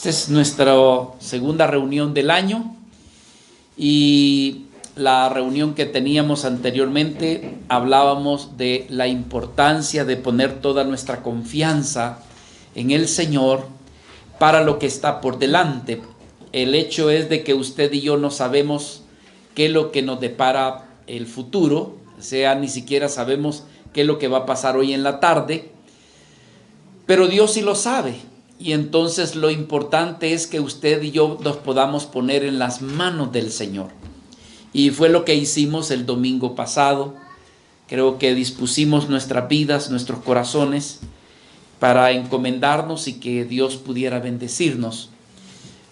Esta es nuestra segunda reunión del año y la reunión que teníamos anteriormente hablábamos de la importancia de poner toda nuestra confianza en el Señor para lo que está por delante. El hecho es de que usted y yo no sabemos qué es lo que nos depara el futuro, o sea, ni siquiera sabemos qué es lo que va a pasar hoy en la tarde, pero Dios sí lo sabe. Y entonces lo importante es que usted y yo nos podamos poner en las manos del Señor. Y fue lo que hicimos el domingo pasado. Creo que dispusimos nuestras vidas, nuestros corazones, para encomendarnos y que Dios pudiera bendecirnos.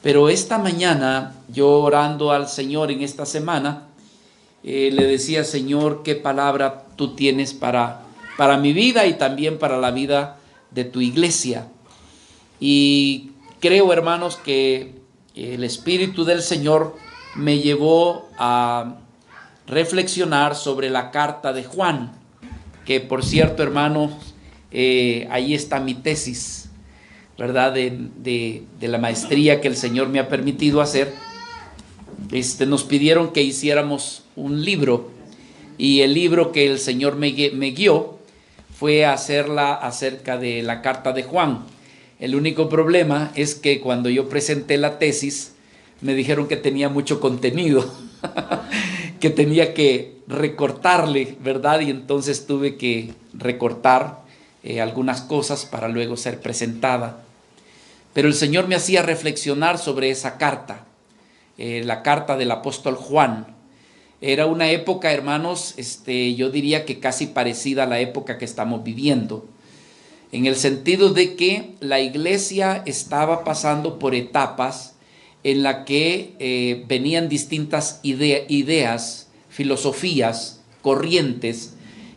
Pero esta mañana, yo orando al Señor en esta semana, le decía: Señor, ¿qué palabra tú tienes para mi vida y también para la vida de tu iglesia? Y creo, hermanos, que el Espíritu del Señor me llevó a reflexionar sobre la carta de Juan, que por cierto, hermanos, ahí está mi tesis, ¿verdad? De la maestría que el Señor me ha permitido hacer. Nos pidieron que hiciéramos un libro, y el libro que el Señor me guió fue hacerla acerca de la carta de Juan. El único problema es que cuando yo presenté la tesis, me dijeron que tenía mucho contenido, que tenía que recortarle, ¿verdad? Y entonces tuve que recortar algunas cosas para luego ser presentada. Pero el Señor me hacía reflexionar sobre esa carta, la carta del apóstol Juan. Era una época, hermanos, yo diría que casi parecida a la época que estamos viviendo, en el sentido de que la iglesia estaba pasando por etapas en la que venían distintas ideas, filosofías, corrientes,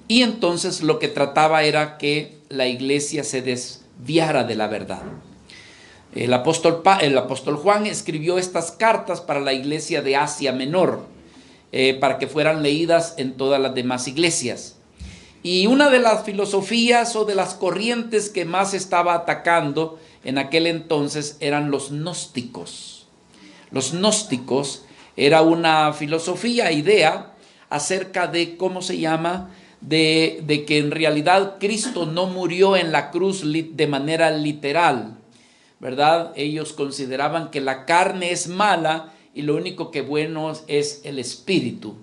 y entonces lo que trataba era que la iglesia se desviara de la verdad. El apóstol Juan escribió estas cartas para la iglesia de Asia Menor, para que fueran leídas en todas las demás iglesias. Y una de las filosofías o de las corrientes que más estaba atacando en aquel entonces eran los gnósticos. Los gnósticos era una filosofía, idea acerca de, ¿cómo se llama?, de que en realidad Cristo no murió en la cruz de manera literal, ¿verdad? Ellos consideraban que la carne es mala y lo único que bueno es el espíritu.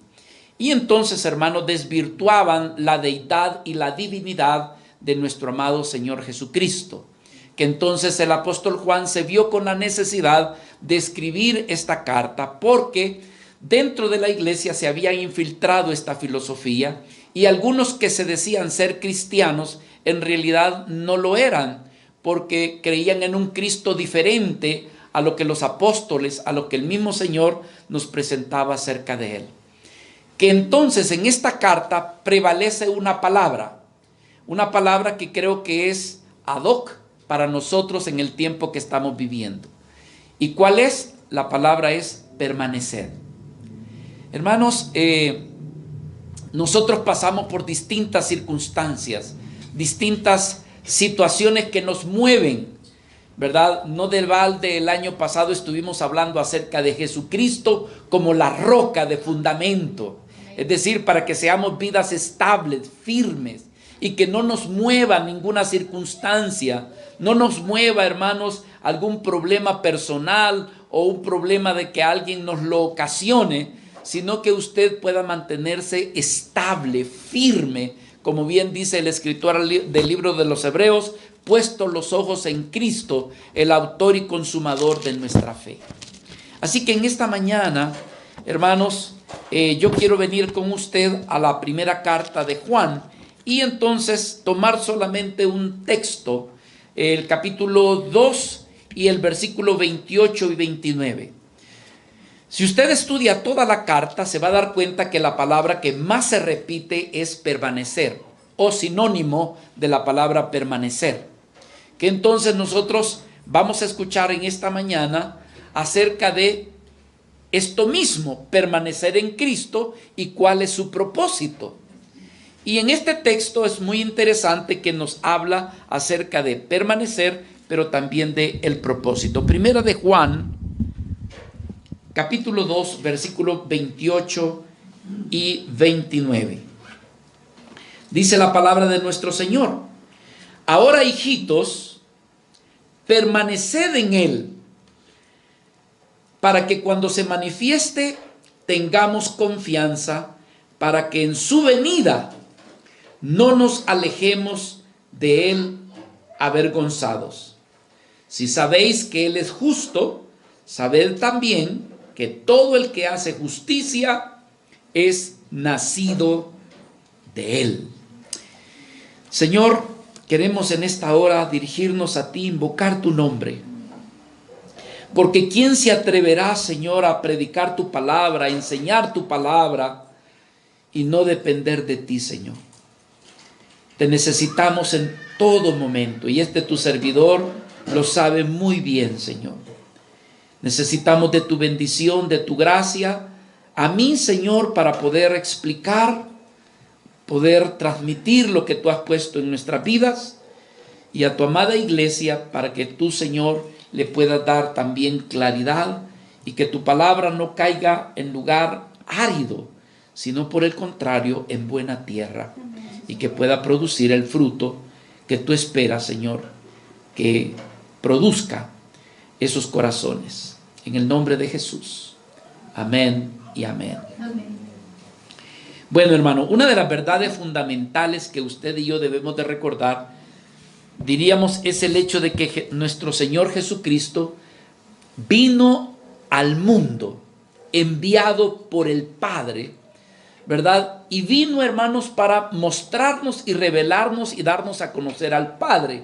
Y entonces, hermanos, desvirtuaban la deidad y la divinidad de nuestro amado Señor Jesucristo. Que entonces el apóstol Juan se vio con la necesidad de escribir esta carta, porque dentro de la iglesia se había infiltrado esta filosofía, y algunos que se decían ser cristianos en realidad no lo eran, porque creían en un Cristo diferente a lo que los apóstoles, a lo que el mismo Señor nos presentaba acerca de él. Que entonces en esta carta prevalece una palabra que creo que es ad hoc para nosotros en el tiempo que estamos viviendo. ¿Y cuál es? La palabra es permanecer. Hermanos, nosotros pasamos por distintas circunstancias, distintas situaciones que nos mueven, ¿verdad? No del balde, el año pasado estuvimos hablando acerca de Jesucristo como la roca de fundamento. Es decir, para que seamos vidas estables, firmes, y que no nos mueva ninguna circunstancia, no nos mueva, hermanos, algún problema personal o un problema de que alguien nos lo ocasione, sino que usted pueda mantenerse estable, firme, como bien dice el escritor del libro de los Hebreos, puesto los ojos en Cristo, el autor y consumador de nuestra fe. Así que en esta mañana, hermanos, yo quiero venir con usted a la primera carta de Juan y entonces tomar solamente un texto, el capítulo 2 y el versículo 28 y 29. Si usted estudia toda la carta, se va a dar cuenta que la palabra que más se repite es permanecer, o sinónimo de la palabra permanecer. Que entonces nosotros vamos a escuchar en esta mañana acerca de esto mismo, permanecer en Cristo, y cuál es su propósito. Y en este texto es muy interesante que nos habla acerca de permanecer, pero también del propósito. Primera de Juan, capítulo 2, versículos 28 y 29. Dice la palabra de nuestro Señor: ahora, hijitos, permaneced en Él, para que cuando se manifieste tengamos confianza, para que en su venida no nos alejemos de Él avergonzados. Si sabéis que Él es justo, sabed también que todo el que hace justicia es nacido de Él. Señor, queremos en esta hora dirigirnos a ti, invocar tu nombre. Porque ¿quién se atreverá, Señor, a predicar tu palabra, a enseñar tu palabra y no depender de ti, Señor? Te necesitamos en todo momento y tu servidor lo sabe muy bien, Señor. Necesitamos de tu bendición, de tu gracia, a mí, Señor, para poder explicar, poder transmitir lo que tú has puesto en nuestras vidas, y a tu amada iglesia para que tú, Señor, le puedas dar también claridad y que tu palabra no caiga en lugar árido, sino por el contrario en buena tierra, y que pueda producir el fruto que tú esperas, Señor, que produzca esos corazones. En el nombre de Jesús. Amén y amén. Amén. Bueno, hermano, una de las verdades fundamentales que usted y yo debemos de recordar, diríamos, es el hecho de que nuestro Señor Jesucristo vino al mundo enviado por el Padre, ¿verdad? Y vino, hermanos, para mostrarnos y revelarnos y darnos a conocer al Padre.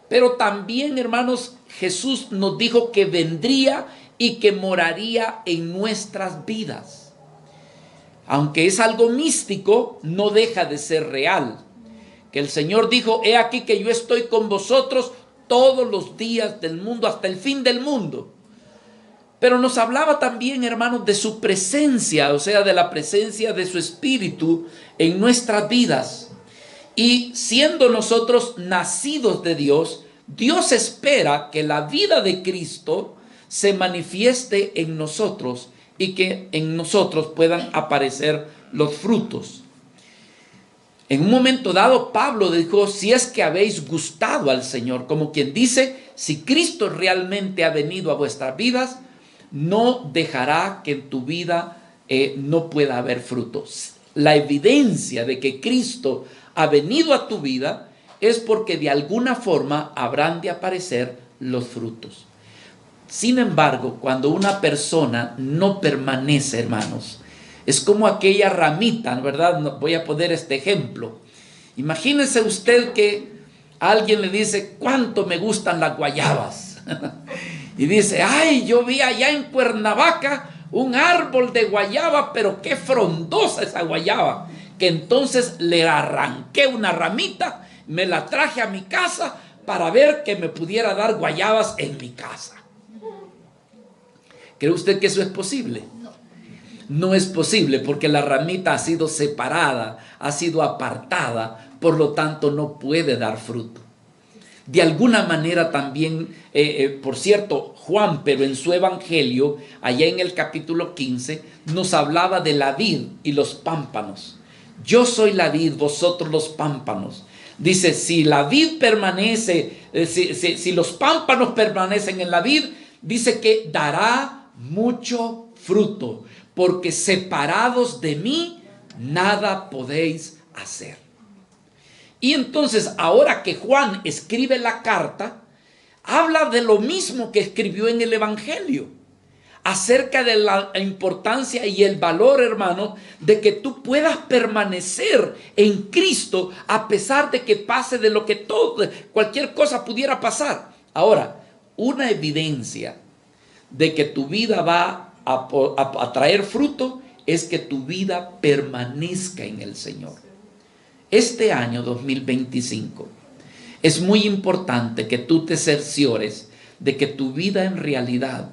Pero también, hermanos, Jesús nos dijo que vendría y que moraría en nuestras vidas. Aunque es algo místico, no deja de ser real. Que el Señor dijo: he aquí que yo estoy con vosotros todos los días del mundo, hasta el fin del mundo. Pero nos hablaba también, hermanos, de su presencia, o sea, de la presencia de su Espíritu en nuestras vidas. Y siendo nosotros nacidos de Dios, Dios espera que la vida de Cristo se manifieste en nosotros y que en nosotros puedan aparecer los frutos. En un momento dado, Pablo dijo: si es que habéis gustado al Señor, como quien dice, si Cristo realmente ha venido a vuestras vidas, no dejará que en tu vida no pueda haber frutos. La evidencia de que Cristo ha venido a tu vida es porque de alguna forma habrán de aparecer los frutos. Sin embargo, cuando una persona no permanece, hermanos, es como aquella ramita, ¿verdad? Voy a poner este ejemplo. Imagínese usted que alguien le dice: ¿cuánto me gustan las guayabas? Y dice: ay, yo vi allá en Cuernavaca un árbol de guayaba, pero qué frondosa esa guayaba, que entonces le arranqué una ramita, me la traje a mi casa para ver que me pudiera dar guayabas en mi casa. ¿Cree usted que eso es posible? No es posible, porque la ramita ha sido separada, ha sido apartada, por lo tanto no puede dar fruto. De alguna manera también, por cierto, Juan, pero en su evangelio, allá en el capítulo 15, nos hablaba de la vid y los pámpanos. Yo soy la vid, vosotros los pámpanos. Dice: si la vid permanece, si los pámpanos permanecen en la vid, dice que dará mucho fruto, porque separados de mí nada podéis hacer. Y entonces, ahora que Juan escribe la carta, habla de lo mismo que escribió en el evangelio, acerca de la importancia y el valor, hermano, de que tú puedas permanecer en Cristo a pesar de que pase de lo que cualquier cosa pudiera pasar. Ahora, una evidencia de que tu vida va a traer fruto es que tu vida permanezca en el Señor. Este año 2025 es muy importante que tú te cerciores de que tu vida en realidad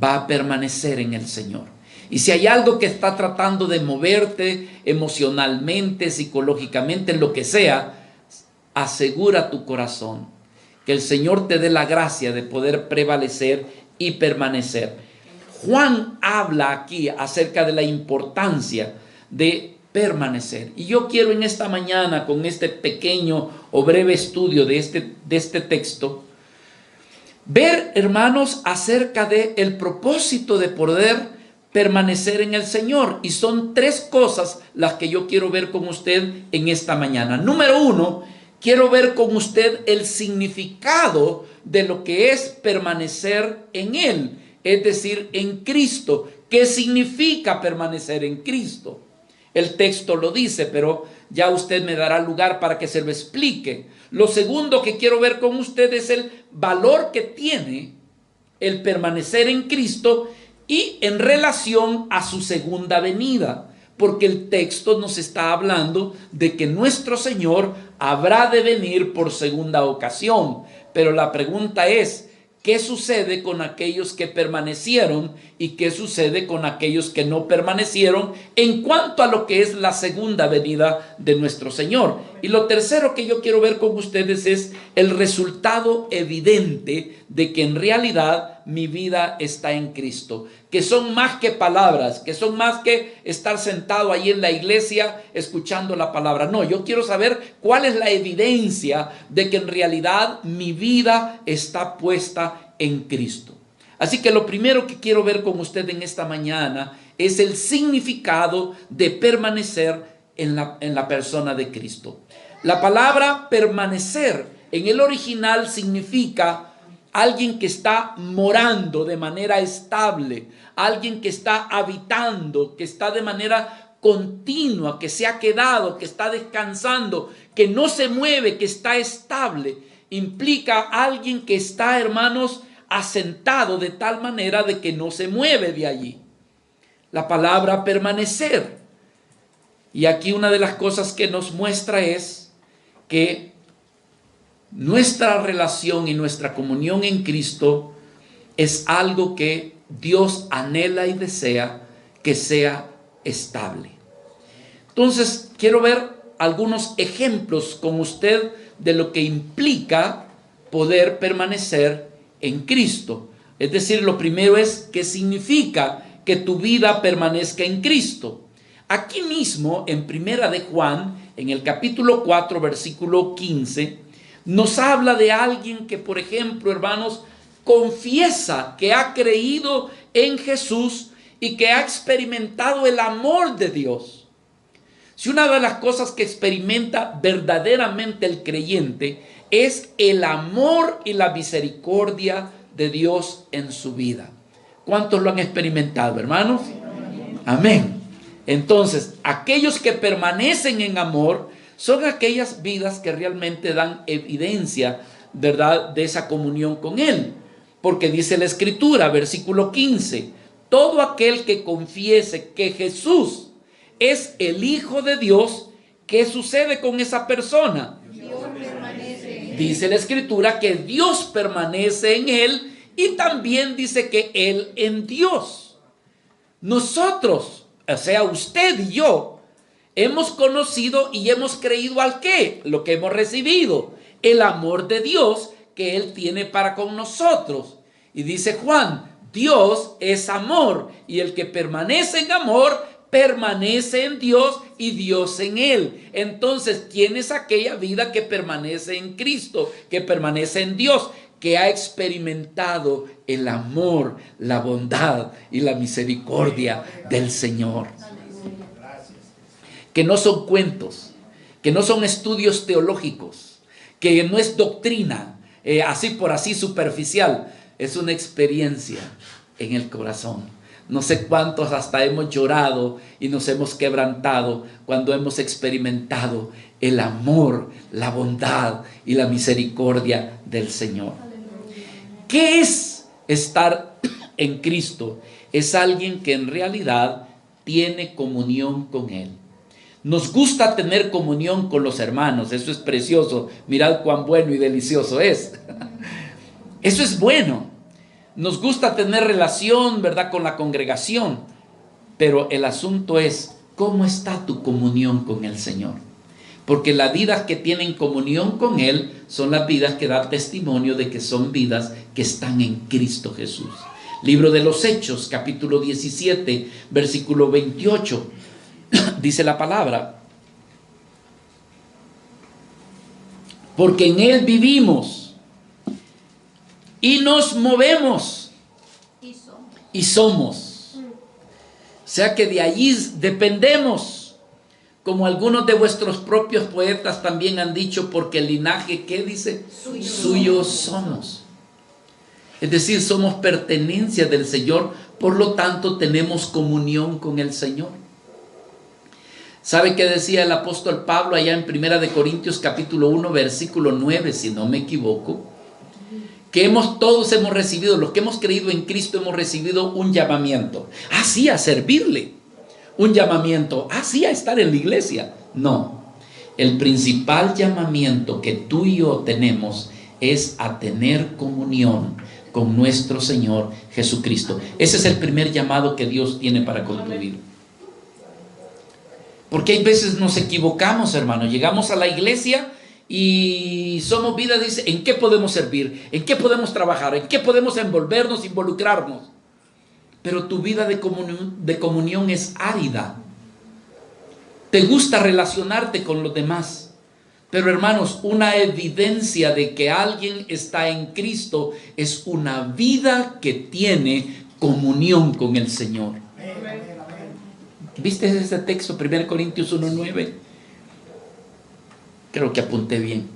va a permanecer en el Señor. Y si hay algo que está tratando de moverte emocionalmente, psicológicamente, lo que sea, asegura tu corazón Que el Señor te dé la gracia de poder prevalecer y permanecer. Juan habla aquí acerca de la importancia de permanecer. Y yo quiero en esta mañana, con este pequeño o breve estudio de este texto, ver, hermanos, acerca de el propósito de poder permanecer en el Señor. Y son tres cosas las que yo quiero ver con usted en esta mañana. Número uno, quiero ver con usted el significado de lo que es permanecer en Él, es decir, en Cristo. ¿Qué significa permanecer en Cristo? El texto lo dice, pero ya usted me dará lugar para que se lo explique. Lo segundo que quiero ver con usted es el valor que tiene el permanecer en Cristo y en relación a su segunda venida. Porque el texto nos está hablando de que nuestro Señor habrá de venir por segunda ocasión. Pero la pregunta es, ¿qué sucede con aquellos que permanecieron y qué sucede con aquellos que no permanecieron en cuanto a lo que es la segunda venida de nuestro Señor? Y lo tercero que yo quiero ver con ustedes es el resultado evidente de que en realidad mi vida está en Cristo. Que son más que palabras, que son más que estar sentado ahí en la iglesia escuchando la palabra. No, yo quiero saber cuál es la evidencia de que en realidad mi vida está puesta en Cristo. Así que lo primero que quiero ver con usted en esta mañana es el significado de permanecer en la persona de Cristo. La palabra permanecer en el original significa alguien que está morando de manera estable, alguien que está habitando, que está de manera continua, que se ha quedado, que está descansando, que no se mueve, que está estable. Implica alguien que está, hermanos, asentado de tal manera de que no se mueve de allí. La palabra permanecer. Y aquí una de las cosas que nos muestra es que nuestra relación y nuestra comunión en Cristo es algo que Dios anhela y desea que sea estable. Entonces, quiero ver algunos ejemplos con usted de lo que implica poder permanecer en Cristo. Es decir, lo primero es qué significa que tu vida permanezca en Cristo. Aquí mismo, en Primera de Juan, en el capítulo 4, versículo 15, nos habla de alguien que, por ejemplo, hermanos, confiesa que ha creído en Jesús y que ha experimentado el amor de Dios. Si una de las cosas que experimenta verdaderamente el creyente es el amor y la misericordia de Dios en su vida. ¿Cuántos lo han experimentado, hermanos? Amén. Entonces, aquellos que permanecen en amor son aquellas vidas que realmente dan evidencia, ¿verdad?, de esa comunión con Él. Porque dice la Escritura, versículo 15, todo aquel que confiese que Jesús es el Hijo de Dios, ¿qué sucede con esa persona? Dios permanece en él. Dice la Escritura que Dios permanece en él y también dice que Él en Dios. Nosotros, o sea, usted y yo, hemos conocido y hemos creído al qué, lo que hemos recibido, el amor de Dios que Él tiene para con nosotros. Y dice Juan, Dios es amor y el que permanece en amor permanece en Dios y Dios en él. Entonces tienes aquella vida que permanece en Cristo, que permanece en Dios, que ha experimentado el amor, la bondad y la misericordia del Señor. Que no son cuentos, que no son estudios teológicos, que no es doctrina, así por así superficial, es una experiencia en el corazón. No sé cuántos hasta hemos llorado y nos hemos quebrantado cuando hemos experimentado el amor, la bondad y la misericordia del Señor. ¿Qué es estar en Cristo? Es alguien que en realidad tiene comunión con Él. Nos gusta tener comunión con los hermanos, eso es precioso. Mirad cuán bueno y delicioso es. Eso es bueno. Nos gusta tener relación, ¿verdad?, con la congregación. Pero el asunto es, ¿cómo está tu comunión con el Señor? Porque las vidas que tienen comunión con Él son las vidas que dan testimonio de que son vidas que están en Cristo Jesús. Libro de los Hechos, capítulo 17, versículo 28, dice la palabra: porque en Él vivimos y nos movemos y somos. O sea que de allí dependemos, como algunos de vuestros propios poetas también han dicho, porque el linaje, ¿qué dice? Suyo somos. Es decir, somos pertenencia del Señor, por lo tanto tenemos comunión con el Señor. ¿Sabe qué decía el apóstol Pablo allá en 1 Corintios capítulo 1, versículo 9, si no me equivoco? Que todos hemos recibido, los que hemos creído en Cristo, hemos recibido un llamamiento. Ah, sí, a servirle. Un llamamiento. Ah, sí, a estar en la iglesia. No. El principal llamamiento que tú y yo tenemos es a tener comunión con nuestro Señor Jesucristo. Ese es el primer llamado que Dios tiene para con tu vida. Porque hay veces nos equivocamos, hermano. Llegamos a la iglesia y somos vida, dice, ¿en qué podemos servir? ¿En qué podemos trabajar? ¿En qué podemos envolvernos, involucrarnos? Pero tu vida de comunión es árida. Te gusta relacionarte con los demás. Pero hermanos, una evidencia de que alguien está en Cristo es una vida que tiene comunión con el Señor. ¿Viste ese texto? 1 Corintios 1:9. Creo que apunté bien.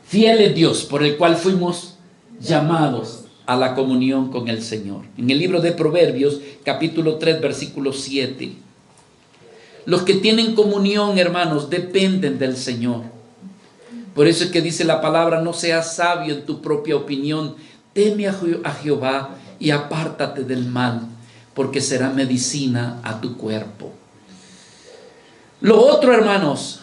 Fiel es Dios, por el cual fuimos llamados a la comunión con el Señor. En el libro de Proverbios, capítulo 3, versículo 7. Los que tienen comunión, hermanos, dependen del Señor. Por eso es que dice la palabra: no seas sabio en tu propia opinión, teme a Jehová y apártate del mal, porque será medicina a tu cuerpo. Lo otro, hermanos,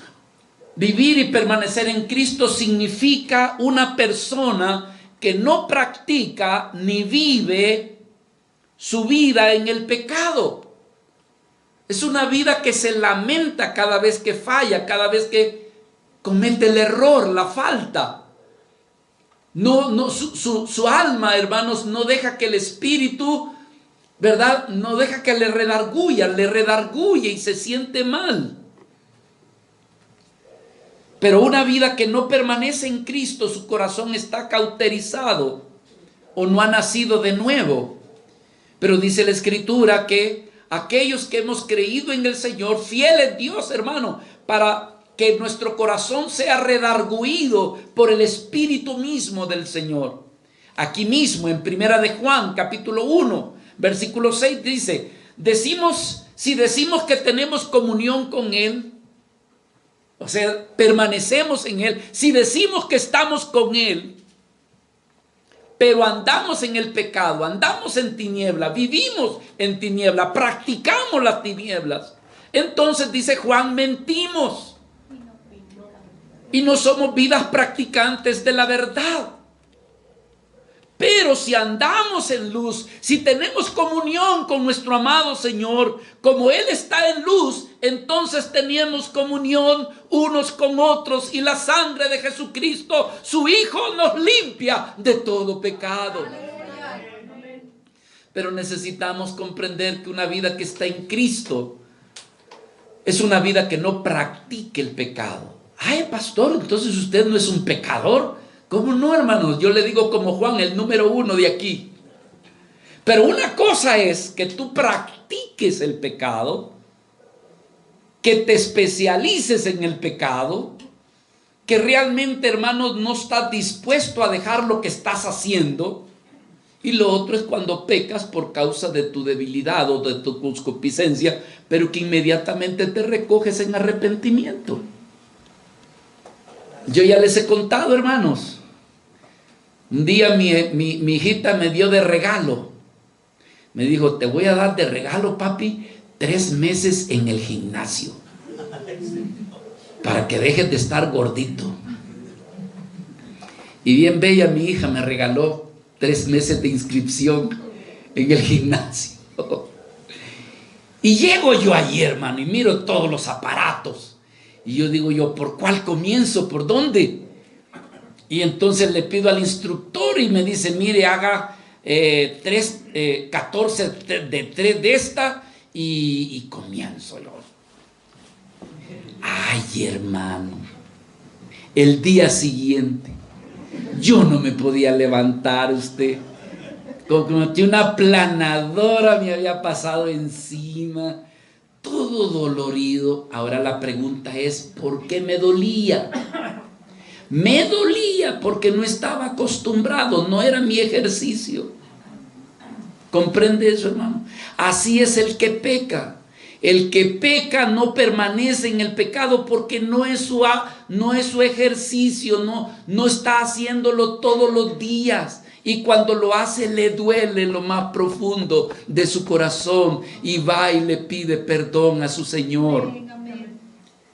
vivir y permanecer en Cristo significa una persona que no practica ni vive su vida en el pecado. Es una vida que se lamenta cada vez que falla, cada vez que comete el error, la falta. Su alma, hermanos, no deja que el espíritu, ¿verdad? No deja que le redarguye y se siente mal. Pero una vida que no permanece en Cristo, su corazón está cauterizado o no ha nacido de nuevo. Pero dice la Escritura que aquellos que hemos creído en el Señor, fiel es Dios, hermano, para que nuestro corazón sea redarguido por el Espíritu mismo del Señor. Aquí mismo en 1 de Juan, capítulo 1, versículo 6 dice: si decimos que tenemos comunión con Él, o sea, permanecemos en Él, si decimos que estamos con Él, pero andamos en el pecado, andamos en tiniebla, vivimos en tiniebla, practicamos las tinieblas, entonces dice Juan, mentimos y no somos vidas practicantes de la verdad. Pero si andamos en luz, si tenemos comunión con nuestro amado Señor, como Él está en luz, entonces tenemos comunión unos con otros, y la sangre de Jesucristo, su Hijo, nos limpia de todo pecado. Pero necesitamos comprender que una vida que está en Cristo es una vida que no practique el pecado. Ay, pastor, entonces usted no es un pecador. ¿Cómo no, hermanos? Yo le digo como Juan, el número 1 de aquí. Pero una cosa es que tú practiques el pecado, que te especialices en el pecado, que realmente, hermanos, no estás dispuesto a dejar lo que estás haciendo. Y lo otro es cuando pecas por causa de tu debilidad o de tu concupiscencia, pero que inmediatamente te recoges en arrepentimiento. Yo ya les he contado, hermanos. Un día mi hijita me dio de regalo. Me dijo: te voy a dar de regalo, papi, 3 meses en el gimnasio, para que dejes de estar gordito. Y bien bella mi hija me regaló 3 meses de inscripción en el gimnasio. Y llego yo allí, hermano, y miro todos los aparatos. Y yo digo yo, ¿por cuál comienzo? ¿Por dónde? Y entonces le pido al instructor y me dice, mire, haga 14 de 3 de esta y comienzo yo. Ay, hermano, el día siguiente yo no me podía levantar, usted. Como que una aplanadora me había pasado encima, todo dolorido. Ahora la pregunta es, ¿por qué me dolía? Me dolía porque no estaba acostumbrado, no era mi ejercicio. ¿Comprende eso, hermano? Así es el que peca. El que peca no permanece en el pecado porque no es su ejercicio, no está haciéndolo todos los días. Y cuando lo hace le duele lo más profundo de su corazón y va y le pide perdón a su Señor.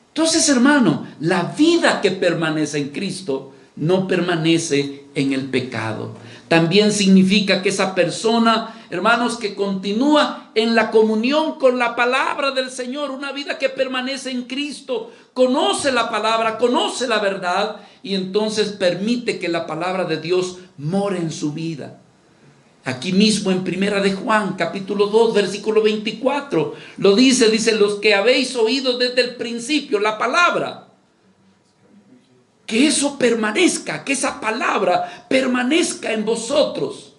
Entonces, hermano, la vida que permanece en Cristo no permanece en el pecado. También significa que esa persona, hermanos, que continúa en la comunión con la palabra del Señor, una vida que permanece en Cristo, conoce la palabra, conoce la verdad y entonces permite que la palabra de Dios more en su vida. Aquí mismo en Primera de Juan, capítulo 2, versículo 24, lo dice, los que habéis oído desde el principio la palabra, que eso permanezca, que esa palabra permanezca en vosotros.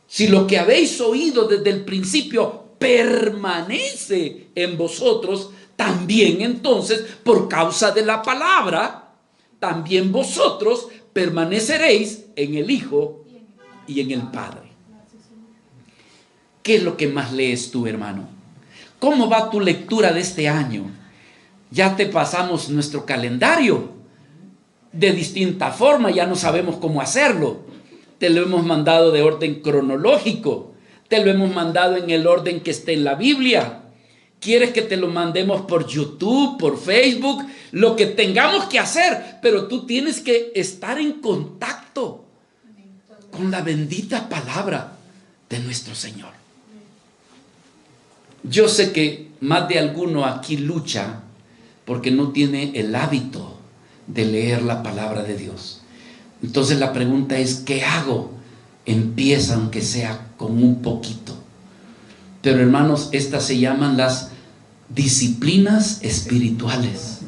Si lo que habéis oído desde el principio permanece en vosotros, también entonces, por causa de la palabra, también vosotros permaneceréis en el Hijo y en el Padre. ¿Qué es lo que más lees tú, hermano? ¿Cómo va tu lectura de este año? Ya te pasamos nuestro calendario de distinta forma, ya no sabemos cómo hacerlo. Te lo hemos mandado de orden cronológico, te lo hemos mandado en el orden que esté en la Biblia. ¿Quieres que te lo mandemos por YouTube, por Facebook? Lo que tengamos que hacer, pero tú tienes que estar en contacto con la bendita palabra de nuestro Señor. Yo sé que más de alguno aquí lucha porque no tiene el hábito de leer la palabra de Dios. Entonces la pregunta es, ¿qué hago? Empieza aunque sea con un poquito. Pero hermanos, estas se llaman las disciplinas espirituales.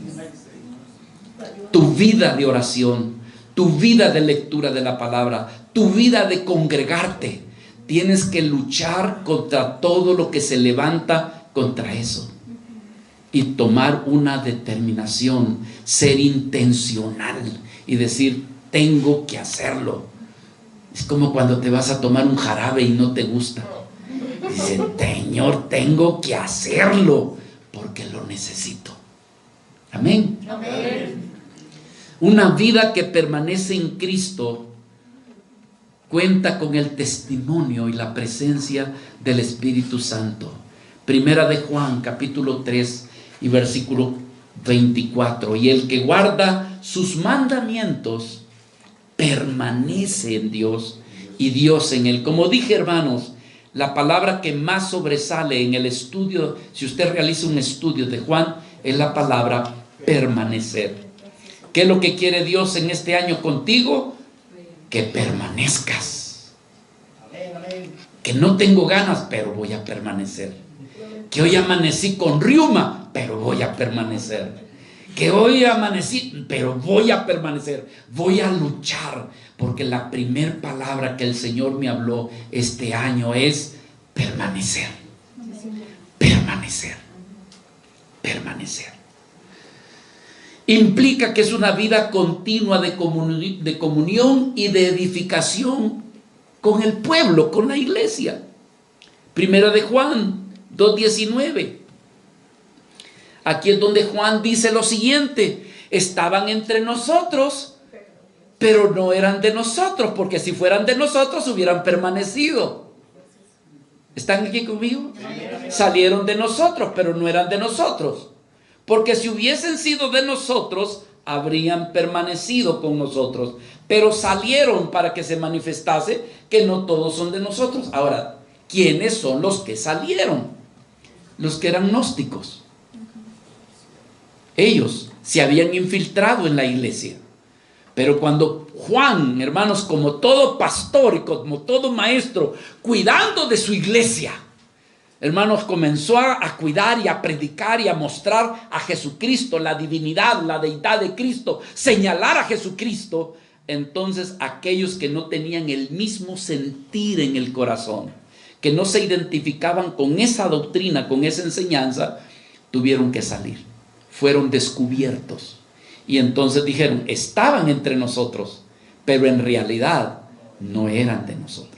Tu vida de oración, tu vida de lectura de la palabra, tu vida de congregarte, tienes que luchar contra todo lo que se levanta contra eso. Y tomar una determinación, ser intencional y decir, tengo que hacerlo. Es como cuando te vas a tomar un jarabe y no te gusta. Dices, Señor, tengo que hacerlo porque lo necesito. Amén. Amén. Una vida que permanece en Cristo cuenta con el testimonio y la presencia del Espíritu Santo. Primera de Juan, capítulo 3 y versículo 24. Y el que guarda sus mandamientos permanece en Dios y Dios en él. Como dije, hermanos, la palabra que más sobresale en el estudio, si usted realiza un estudio de Juan, es la palabra permanecer. ¿Qué es lo que quiere Dios en este año contigo? Que permanezcas. Que no tengo ganas, pero voy a permanecer. Que hoy amanecí con riuma, pero voy a permanecer. Que hoy amanecí, pero voy a permanecer. Voy a luchar, porque la primer palabra que el Señor me habló este año es permanecer. Permanecer. Permanecer. Implica que es una vida continua de comunión y de edificación con el pueblo, con la iglesia. Primera de Juan 2:19. Aquí es donde Juan dice lo siguiente: estaban entre nosotros, pero no eran de nosotros, porque si fueran de nosotros hubieran permanecido. ¿Están aquí conmigo? Salieron de nosotros, pero no eran de nosotros. Porque si hubiesen sido de nosotros, habrían permanecido con nosotros. Pero salieron para que se manifestase que no todos son de nosotros. Ahora, ¿quiénes son los que salieron? los que eran gnósticos. Ellos se habían infiltrado en la iglesia. Pero cuando Juan, hermanos, como todo pastor y como todo maestro, cuidando de su iglesia, hermanos, comenzó a cuidar y a predicar y a mostrar a Jesucristo, la divinidad, la deidad de Cristo, señalar a Jesucristo, entonces aquellos que no tenían el mismo sentir en el corazón, que no se identificaban con esa doctrina, con esa enseñanza, tuvieron que salir, fueron descubiertos. Y entonces dijeron, estaban entre nosotros, pero en realidad no eran de nosotros.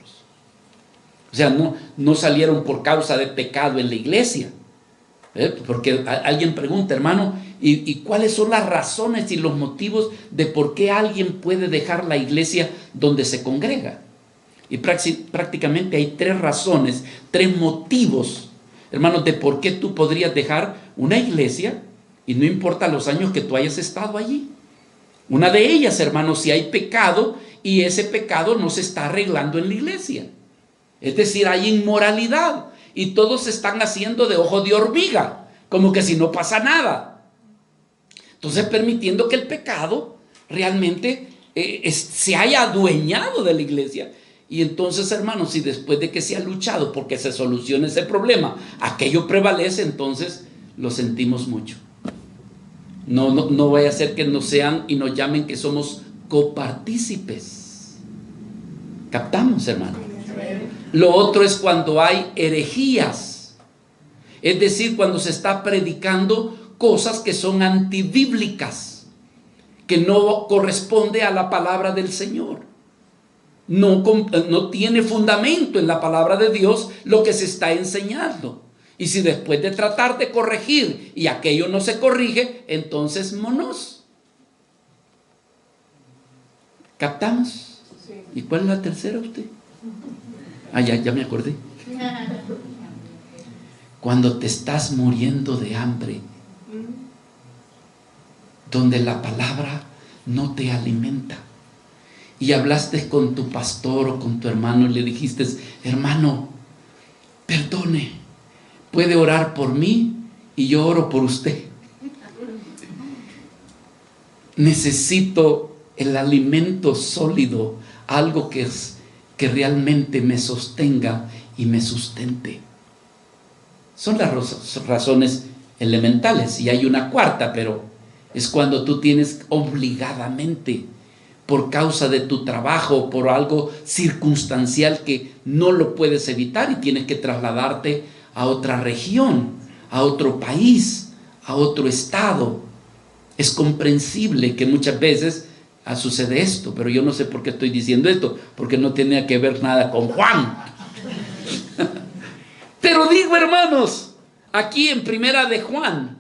O sea, no salieron por causa de pecado en la iglesia. Porque alguien pregunta, hermano, ¿y cuáles son las razones y los motivos de por qué alguien puede dejar la iglesia donde se congrega? Y prácticamente hay 3 razones, 3 motivos, hermanos, de por qué tú podrías dejar una iglesia y no importa los años que tú hayas estado allí. Una de ellas, hermanos, si hay pecado y ese pecado no se está arreglando en la iglesia. Es decir, hay inmoralidad y todos se están haciendo de ojo de hormiga, como que si no pasa nada. Entonces, permitiendo que el pecado realmente se haya adueñado de la iglesia. Y entonces, hermanos, si después de que se ha luchado porque se solucione ese problema, aquello prevalece, entonces lo sentimos mucho. No vaya a ser que nos sean y nos llamen que somos copartícipes. ¿Captamos, hermano? Lo otro es cuando hay herejías, es decir, cuando se está predicando cosas que son antibíblicas, que no corresponde a la palabra del Señor. No tiene fundamento en la palabra de Dios lo que se está enseñando. Y si después de tratar de corregir y aquello no se corrige, entonces monos. ¿Captamos? Sí. ¿Y cuál es la tercera usted? Ya me acordé. Cuando te estás muriendo de hambre, donde la palabra no te alimenta, y hablaste con tu pastor o con tu hermano y le dijiste, hermano, perdone, puede orar por mí y yo oro por usted. Necesito el alimento sólido, algo que realmente me sostenga y me sustente. Son las razones elementales. Y hay una cuarta, pero es cuando tú tienes obligadamente, por causa de tu trabajo, por algo circunstancial que no lo puedes evitar y tienes que trasladarte a otra región, a otro país, a otro estado. Es comprensible que muchas veces sucede esto, pero yo no sé por qué estoy diciendo esto, porque no tiene que ver nada con Juan. Pero digo, hermanos, aquí en Primera de Juan,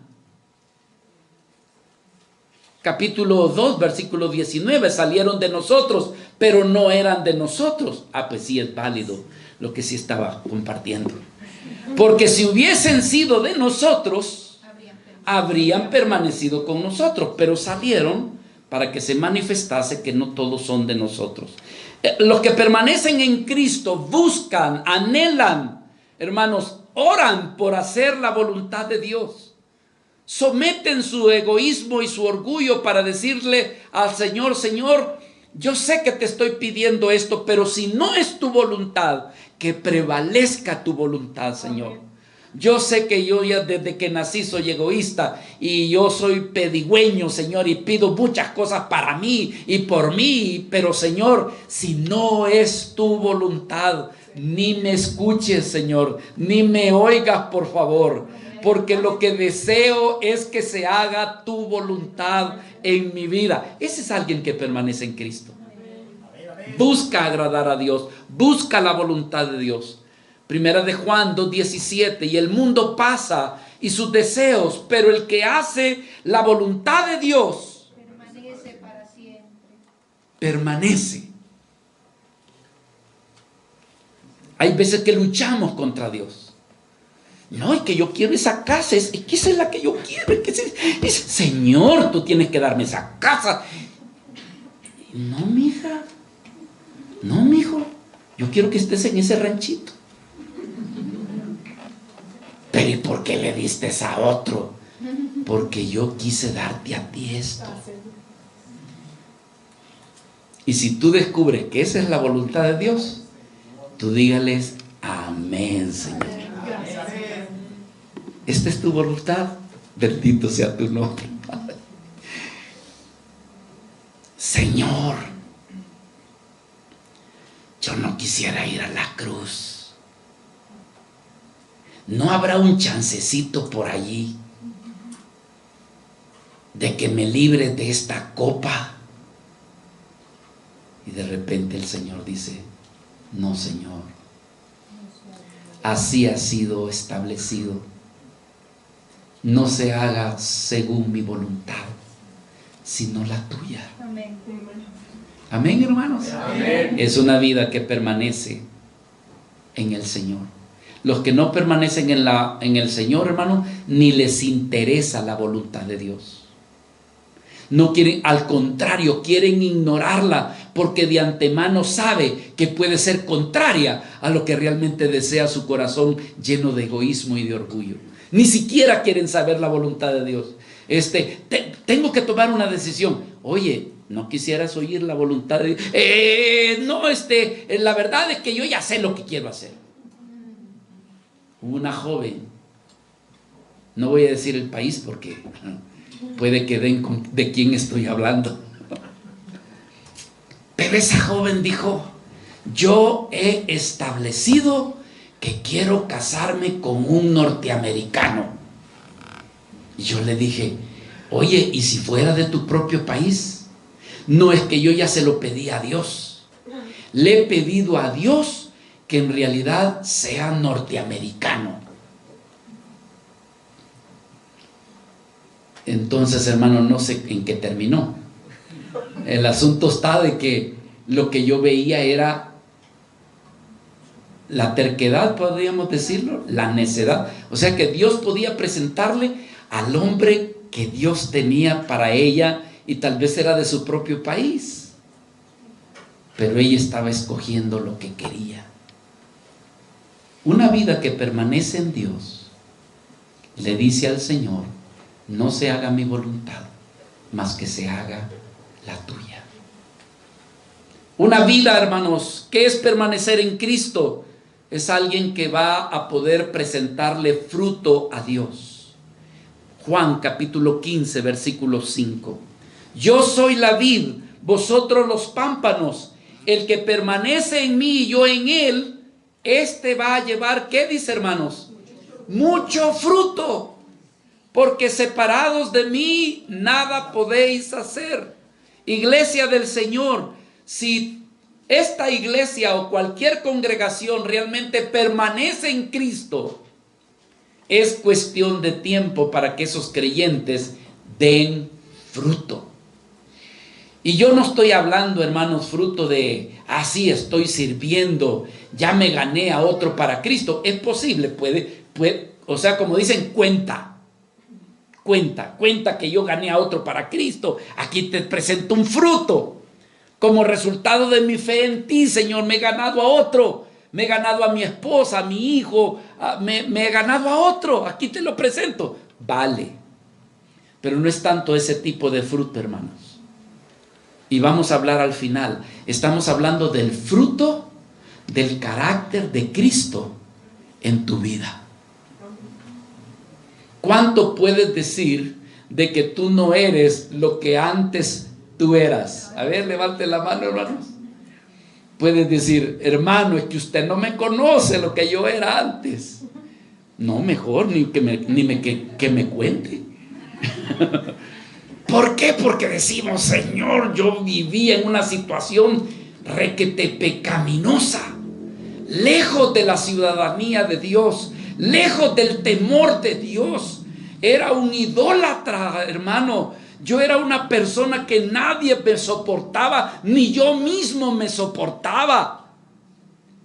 capítulo 2, versículo 19, salieron de nosotros, pero no eran de nosotros. Pues sí es válido lo que sí estaba compartiendo. Porque si hubiesen sido de nosotros, habrían permanecido con nosotros, pero salieron para que se manifestase que no todos son de nosotros. Los que permanecen en Cristo buscan, anhelan, hermanos, oran por hacer la voluntad de Dios. Someten su egoísmo y su orgullo para decirle al Señor, Señor, yo sé que te estoy pidiendo esto, pero si no es tu voluntad, que prevalezca tu voluntad, Señor. Yo sé que yo ya desde que nací soy egoísta y yo soy pedigüeño, Señor, y pido muchas cosas para mí y por mí, pero Señor, si no es tu voluntad, ni me escuches, Señor, ni me oigas, por favor, porque lo que deseo es que se haga tu voluntad en mi vida. Ese es alguien que permanece en Cristo. Busca agradar a Dios, busca la voluntad de Dios. Primera de Juan 2:17, y el mundo pasa y sus deseos, pero el que hace la voluntad de Dios permanece para siempre. Permanece. Hay veces que luchamos contra Dios. No, es que yo quiero esa casa, es que esa es la que yo quiero. Señor, tú tienes que darme esa casa. No, mija. No, mijo. Yo quiero que estés en ese ranchito. Pero ¿y por qué le diste a otro? Porque yo quise darte a ti esto. Y si tú descubres que esa es la voluntad de Dios, tú dígales: amén, Señor. Esta es tu voluntad. Bendito sea tu nombre, Padre. Señor, yo no quisiera ir a la cruz. ¿No habrá un chancecito por allí de que me libre de esta copa? Y de repente el Señor dice: no, Señor, así ha sido establecido. No se haga según mi voluntad, sino la tuya. Amén. Amén, hermanos. Amén. Es una vida que permanece en el Señor. Los que no permanecen en el Señor, hermano, ni les interesa la voluntad de Dios. No quieren, al contrario, quieren ignorarla, porque de antemano sabe que puede ser contraria a lo que realmente desea su corazón, lleno de egoísmo y de orgullo. Ni siquiera quieren saber la voluntad de Dios. Tengo que tomar una decisión. Oye, ¿no quisieras oír la voluntad de Dios? No, la verdad es que yo ya sé lo que quiero hacer. Hubo una joven, no voy a decir el país porque puede que den de quién estoy hablando. Pero esa joven dijo: yo he establecido que quiero casarme con un norteamericano. Y yo le dije: oye, ¿y si fuera de tu propio país? No, es que yo ya se lo pedí a Dios. Le he pedido a Dios que en realidad sea norteamericano. Entonces, hermano, no sé en qué terminó. El asunto está de que lo que yo veía era la terquedad, podríamos decirlo, la necedad. O sea que Dios podía presentarle al hombre que Dios tenía para ella, y tal vez era de su propio país, pero ella estaba escogiendo lo que quería. Una vida que permanece en Dios le dice al Señor: no se haga mi voluntad, mas que se haga la tuya. Una vida, hermanos, que es permanecer en Cristo, es alguien que va a poder presentarle fruto a Dios. Juan capítulo 15, versículo 5. Yo soy la vid, vosotros los pámpanos. El que permanece en mí y yo en él, este va a llevar, ¿qué dice, hermanos? Mucho fruto. Porque separados de mí nada podéis hacer. Iglesia del Señor, si esta iglesia o cualquier congregación realmente permanece en Cristo, es cuestión de tiempo para que esos creyentes den fruto. Y yo no estoy hablando, hermanos, fruto de así estoy sirviendo, ya me gané a otro para Cristo. Es posible, puede, o sea, como dicen, cuenta que yo gané a otro para Cristo. Aquí te presento un fruto. Como resultado de mi fe en ti, Señor, me he ganado a otro. Me he ganado a mi esposa, a mi hijo, me he ganado a otro. Aquí te lo presento. Vale. Pero no es tanto ese tipo de fruto, hermanos. Y vamos a hablar al final. Estamos hablando del fruto del carácter de Cristo en tu vida. ¿Cuánto puedes decir de que tú no eres lo que antes tú eras? A ver, levante la mano, hermanos. Puedes decir: hermano, es que usted no me conoce lo que yo era antes. No, mejor ni que me cuente. ¿Por qué? Porque decimos: Señor, yo vivía en una situación requete pecaminosa, lejos de la ciudadanía de Dios, lejos del temor de Dios. Era un idólatra, hermano. Yo era una persona que nadie me soportaba, ni yo mismo me soportaba.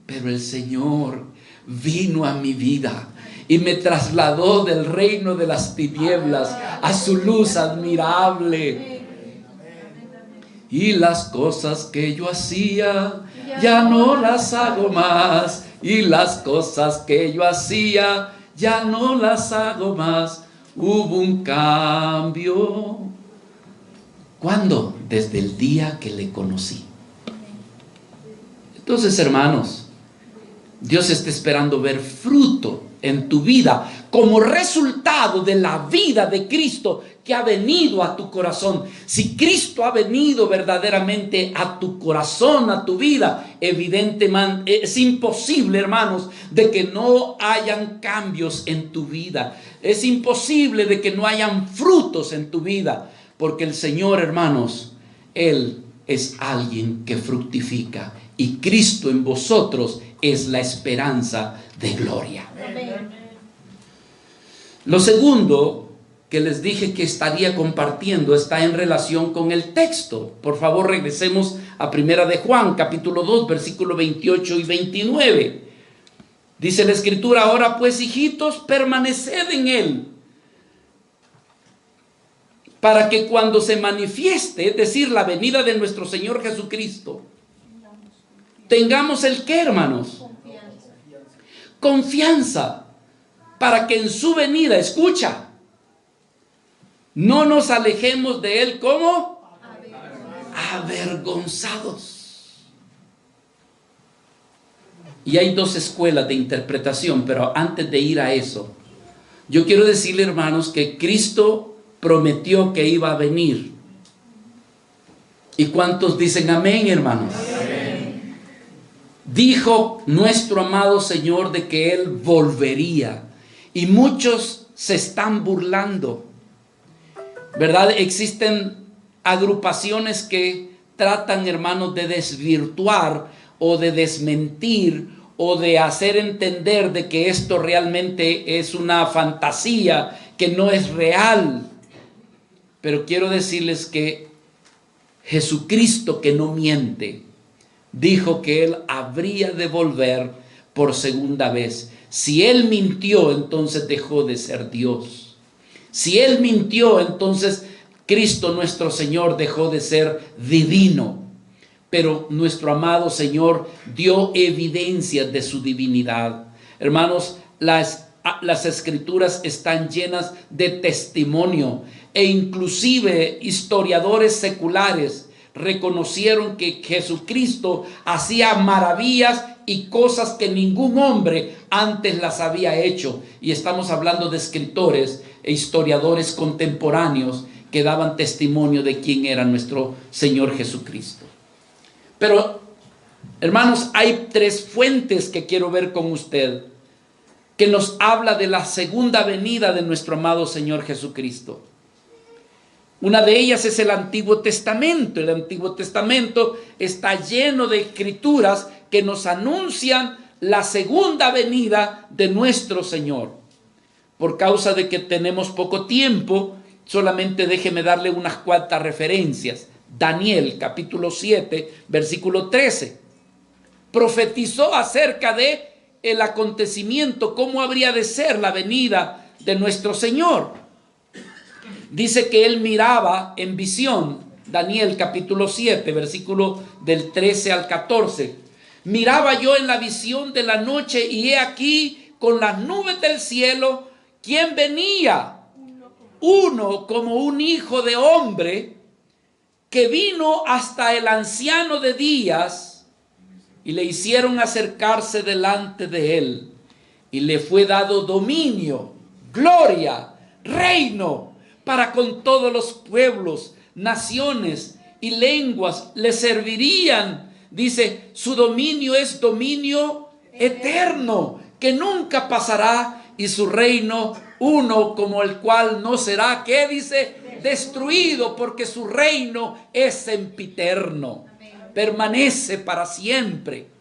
Pero el Señor vino a mi vida y me trasladó del reino de las tinieblas a su luz admirable. Y las cosas que yo hacía ya no las hago más. Y las cosas que yo hacía ya no las hago más. Hubo un cambio. ¿Cuándo? Desde el día que le conocí. Entonces, hermanos, Dios está esperando ver fruto en tu vida como resultado de la vida de Cristo que ha venido a tu corazón. Si Cristo ha venido verdaderamente a tu corazón, a tu vida, evidentemente es imposible, hermanos, de que no hayan cambios en tu vida. Es imposible de que no hayan frutos en tu vida, porque el Señor, hermanos, Él es alguien que fructifica, y Cristo en vosotros es la esperanza de gloria. Amén. Lo segundo que les dije que estaría compartiendo está en relación con el texto. Por favor, regresemos a Primera de Juan, capítulo 2, versículo 28 y 29. Dice la Escritura: ahora pues, hijitos, permaneced en Él, para que cuando se manifieste, es decir, la venida de nuestro Señor Jesucristo, tengamos el ¿qué, hermanos? Confianza. Para que en su venida, escucha, no nos alejemos de Él como avergonzados. Y hay dos escuelas de interpretación, pero antes de ir a eso, yo quiero decirle, hermanos, que Cristo prometió que iba a venir. ¿Y cuántos dicen amén, hermanos? Amén. Dijo nuestro amado Señor de que Él volvería. Y muchos se están burlando, ¿verdad? Existen agrupaciones que tratan, hermanos, de desvirtuar o de desmentir o de hacer entender de que esto realmente es una fantasía, que no es real. Pero quiero decirles que Jesucristo, que no miente, dijo que Él habría de volver por segunda vez. Si Él mintió, entonces dejó de ser Dios. Si Él mintió, entonces Cristo nuestro Señor dejó de ser divino. Pero nuestro amado Señor dio evidencias de su divinidad. Hermanos, las Escrituras están llenas de testimonio, e inclusive historiadores seculares reconocieron que Jesucristo hacía maravillas y cosas que ningún hombre antes las había hecho. Y estamos hablando de escritores e historiadores contemporáneos que daban testimonio de quién era nuestro Señor Jesucristo. Pero, hermanos, hay tres fuentes que quiero ver con usted, que nos habla de la segunda venida de nuestro amado Señor Jesucristo. Una de ellas es el Antiguo Testamento. El Antiguo Testamento está lleno de escrituras que nos anuncian la segunda venida de nuestro Señor. Por causa de que tenemos poco tiempo, solamente déjeme darle unas cuantas referencias. Daniel, capítulo 7, versículo 13. Profetizó acerca de el acontecimiento, cómo habría de ser la venida de nuestro Señor. Dice que él miraba en visión, Daniel capítulo 7, versículo del 13 al 14. Miraba yo en la visión de la noche, y he aquí con las nubes del cielo, ¿quién venía? Uno como un hijo de hombre, que vino hasta el anciano de días, y le hicieron acercarse delante de él, y le fue dado dominio, gloria, reino, para con todos los pueblos, naciones y lenguas le servirían. Dice, su dominio es dominio eterno, que nunca pasará, y su reino uno como el cual no será, ¿qué dice? Destruido, porque su reino es sempiterno, permanece para siempre.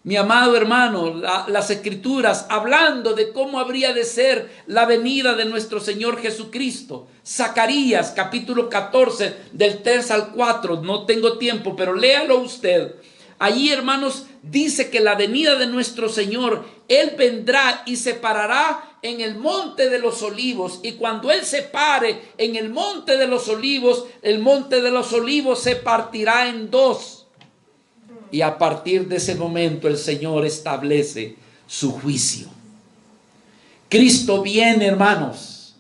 Mi amado hermano, las Escrituras hablando de cómo habría de ser la venida de nuestro Señor Jesucristo. Zacarías capítulo 14 del 3 al 4, no tengo tiempo, pero léalo usted. Allí, hermanos, dice que la venida de nuestro Señor, Él vendrá y se parará en el monte de los olivos, y cuando Él se pare en el monte de los olivos, el monte de los olivos se partirá en dos. Y a partir de ese momento el Señor establece su juicio. Cristo viene, hermanos.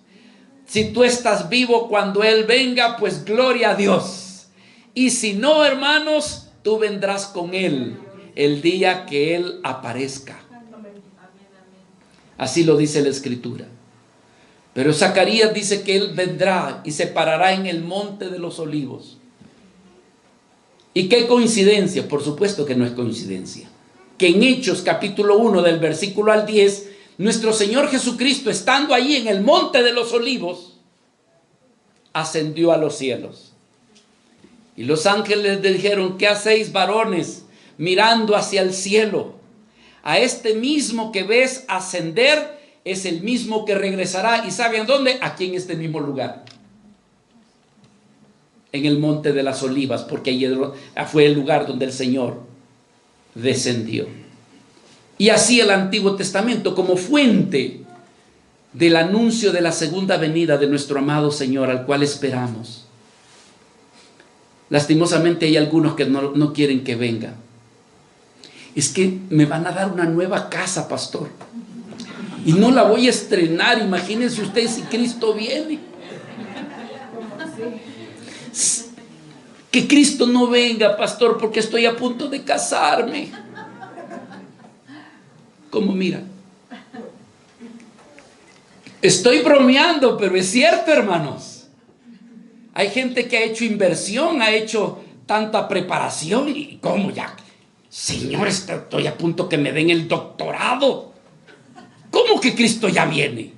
Si tú estás vivo cuando Él venga, pues gloria a Dios. Y si no, hermanos, tú vendrás con Él el día que Él aparezca. Así lo dice la Escritura. Pero Zacarías dice que Él vendrá y se parará en el monte de los olivos. ¿Y qué coincidencia? Por supuesto que no es coincidencia. Que en Hechos capítulo 1 del versículo al 10, nuestro Señor Jesucristo, estando allí en el monte de los olivos, ascendió a los cielos. Y los ángeles le dijeron: ¿qué hacéis, varones, mirando hacia el cielo? A este mismo que ves ascender es el mismo que regresará. ¿Y saben dónde? Aquí en este mismo lugar, en el monte de las olivas, porque allí fue el lugar donde el Señor descendió. Y así el Antiguo Testamento, como fuente del anuncio de la segunda venida de nuestro amado Señor, al cual esperamos. Lastimosamente hay algunos que no quieren que venga. Es que me van a dar una nueva casa, pastor, y no la voy a estrenar. Imagínense ustedes si Cristo viene. Que Cristo no venga, pastor, porque estoy a punto de casarme. Como mira, estoy bromeando, pero es cierto, hermanos. Hay gente que ha hecho inversión, ha hecho tanta preparación, y ¿cómo ya? Señor, estoy a punto que me den el doctorado. ¿Cómo que Cristo ya viene?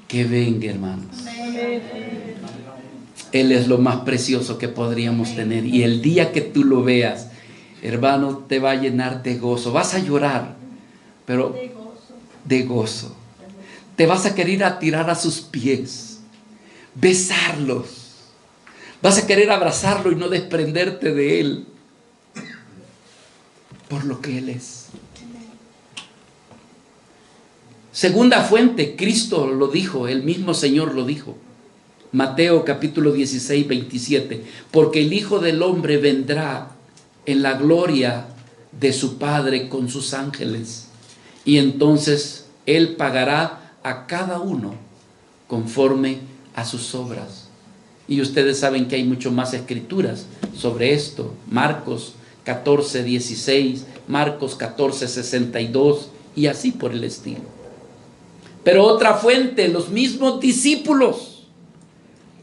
Que venga, hermanos. Él es lo más precioso que podríamos tener. Y el día que tú lo veas, hermano, te va a llenar de gozo. Vas a llorar, pero de gozo. Te vas a querer a tirar a sus pies, besarlos. Vas a querer abrazarlo y no desprenderte de Él, por lo que Él es. Segunda fuente, Cristo lo dijo, el mismo Señor lo dijo. Mateo capítulo 16, 27. Porque el Hijo del Hombre vendrá en la gloria de su Padre con sus ángeles. Y entonces Él pagará a cada uno conforme a sus obras. Y ustedes saben que hay mucho más escrituras sobre esto. Marcos 14, 16, Marcos 14, 62 y así por el estilo. Pero otra fuente, los mismos discípulos.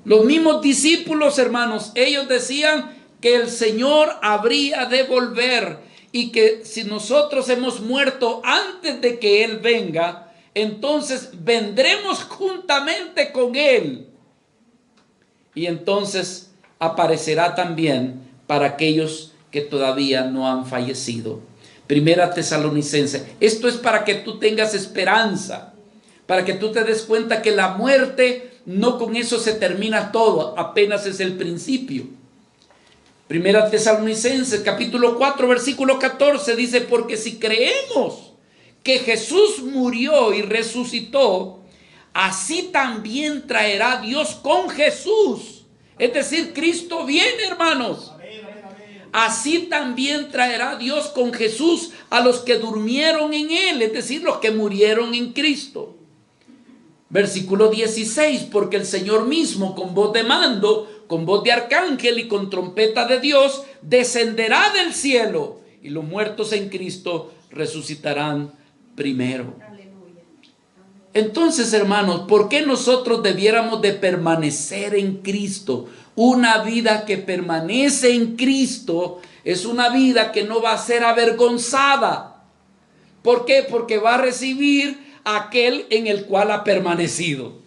Los mismos discípulos, hermanos, ellos decían que el Señor habría de volver y que si nosotros hemos muerto antes de que Él venga, entonces vendremos juntamente con Él. Y entonces aparecerá también para aquellos que todavía no han fallecido. Primera Tesalonicenses. Esto es para que tú tengas esperanza, para que tú te des cuenta que la muerte no con eso se termina todo, apenas es el principio. Primera Tesalonicenses capítulo 4 versículo 14 dice: porque si creemos que Jesús murió y resucitó, así también traerá Dios con Jesús. Es decir, Cristo viene, hermanos. Así también traerá Dios con Jesús a los que durmieron en Él, es decir, los que murieron en Cristo. Versículo 16, porque el Señor mismo con voz de mando, con voz de arcángel y con trompeta de Dios, descenderá del cielo y los muertos en Cristo resucitarán primero. Entonces, hermanos, ¿por qué nosotros debiéramos de permanecer en Cristo? Una vida que permanece en Cristo es una vida que no va a ser avergonzada. ¿Por qué? Porque va a recibir a aquel en el cual ha permanecido.